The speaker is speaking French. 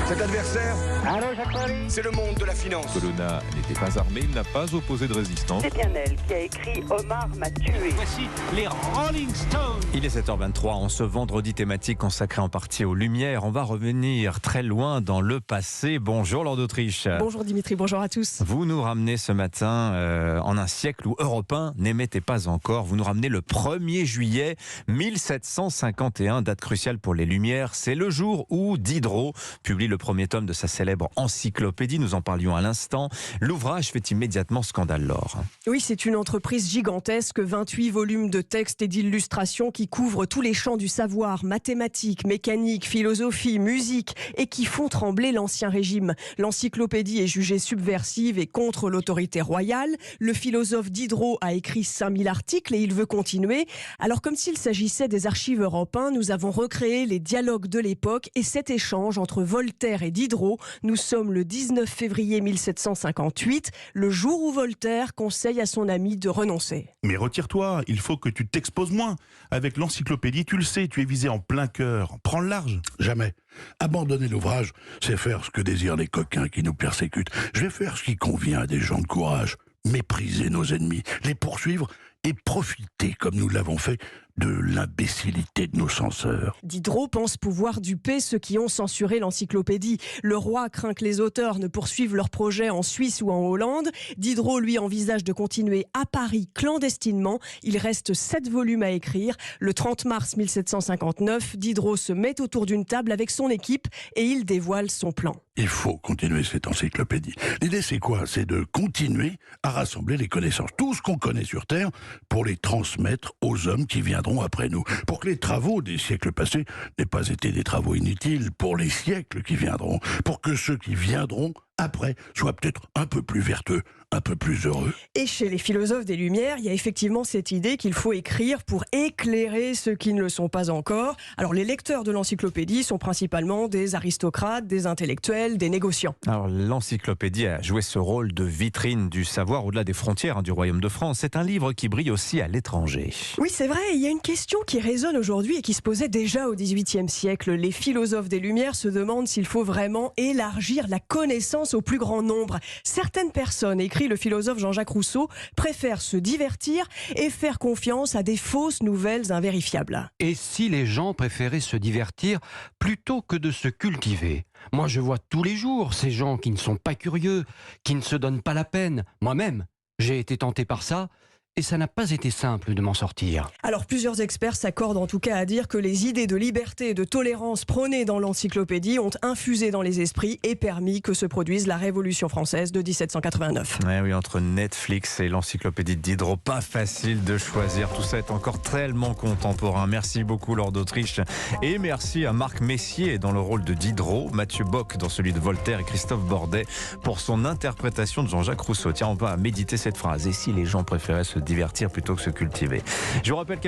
Cet adversaire, c'est le monde de la finance. Colonna n'était pas armé, il n'a pas opposé de résistance. C'est bien elle qui a écrit « Omar m'a tué ». Voici les Rolling Stones. Il est 7h23, en ce vendredi thématique consacré en partie aux Lumières. On va revenir très loin dans le passé. Bonjour Laure d'Autriche. Bonjour Dimitri, bonjour à tous. Vous nous ramenez ce matin en un siècle où Europe 1 n'émettait pas encore. Vous nous ramenez le 1er juillet 1751, date cruciale pour les Lumières. C'est le jour où Diderot publie le premier tome de sa célèbre encyclopédie. Nous en parlions à l'instant. L'ouvrage fait immédiatement scandale, Laure. Oui, c'est une entreprise gigantesque, 28 volumes de textes et d'illustrations qui couvrent tous les champs du savoir, mathématiques, mécanique, philosophie, musique, et qui font trembler l'Ancien Régime. L'encyclopédie est jugée subversive et contre l'autorité royale. Le philosophe Diderot a écrit 5000 articles et il veut continuer. Alors, comme s'il s'agissait des archives Europe 1, nous avons recréé les dialogues de l'époque et cet échange entre Voltaire et Diderot. Nous sommes le 19 février 1758, le jour où Voltaire conseille à son ami de renoncer. Mais retire-toi, il faut que tu t'exposes moins. Avec l'encyclopédie, tu le sais, tu es visé en plein cœur. Prends le large. Jamais. Abandonner l'ouvrage, c'est faire ce que désirent les coquins qui nous persécutent. Je vais faire ce qui convient à des gens de courage. Mépriser nos ennemis, les poursuivre et profiter, comme nous l'avons fait, de l'imbécilité de nos censeurs. Diderot pense pouvoir duper ceux qui ont censuré l'encyclopédie. Le roi craint que les auteurs ne poursuivent leurs projets en Suisse ou en Hollande. Diderot, lui, envisage de continuer à Paris clandestinement. Il reste 7 volumes à écrire. Le 30 mars 1759, Diderot se met autour d'une table avec son équipe et il dévoile son plan. Il faut continuer cette encyclopédie. L'idée, c'est quoi? C'est de continuer à rassembler les connaissances, tout ce qu'on connaît sur Terre, pour les transmettre aux hommes qui viendront après nous, pour que les travaux des siècles passés n'aient pas été des travaux inutiles pour les siècles qui viendront, pour que ceux qui viendront après soient peut-être un peu plus vertueux, un peu plus heureux. Et chez les philosophes des Lumières, il y a effectivement cette idée qu'il faut écrire pour éclairer ceux qui ne le sont pas encore. Alors les lecteurs de l'encyclopédie sont principalement des aristocrates, des intellectuels, des négociants. Alors l'encyclopédie a joué ce rôle de vitrine du savoir au-delà des frontières du Royaume de France. C'est un livre qui brille aussi à l'étranger. Oui, c'est vrai, il y a une question qui résonne aujourd'hui et qui se posait déjà au XVIIIe siècle. Les philosophes des Lumières se demandent s'il faut vraiment élargir la connaissance au plus grand nombre. Certaines personnes, écrit le philosophe Jean-Jacques Rousseau, préfèrent se divertir et faire confiance à des fausses nouvelles invérifiables. Et si les gens préféraient se divertir plutôt que de se cultiver? Moi, je vois tous les jours ces gens qui ne sont pas curieux, qui ne se donnent pas la peine. Moi-même, j'ai été tenté par ça. Et ça n'a pas été simple de m'en sortir. Alors plusieurs experts s'accordent en tout cas à dire que les idées de liberté et de tolérance prônées dans l'encyclopédie ont infusé dans les esprits et permis que se produise la Révolution française de 1789. Oui, entre Netflix et l'encyclopédie de Diderot, pas facile de choisir. Tout ça est encore tellement contemporain. Merci beaucoup Laure d'Autriche. Et merci à Marc Messier dans le rôle de Diderot, Mathieu Bock dans celui de Voltaire et Christophe Bordet pour son interprétation de Jean-Jacques Rousseau. Tiens, on va méditer cette phrase. Et si les gens préféraient se divertir plutôt que se cultiver. Je vous rappelle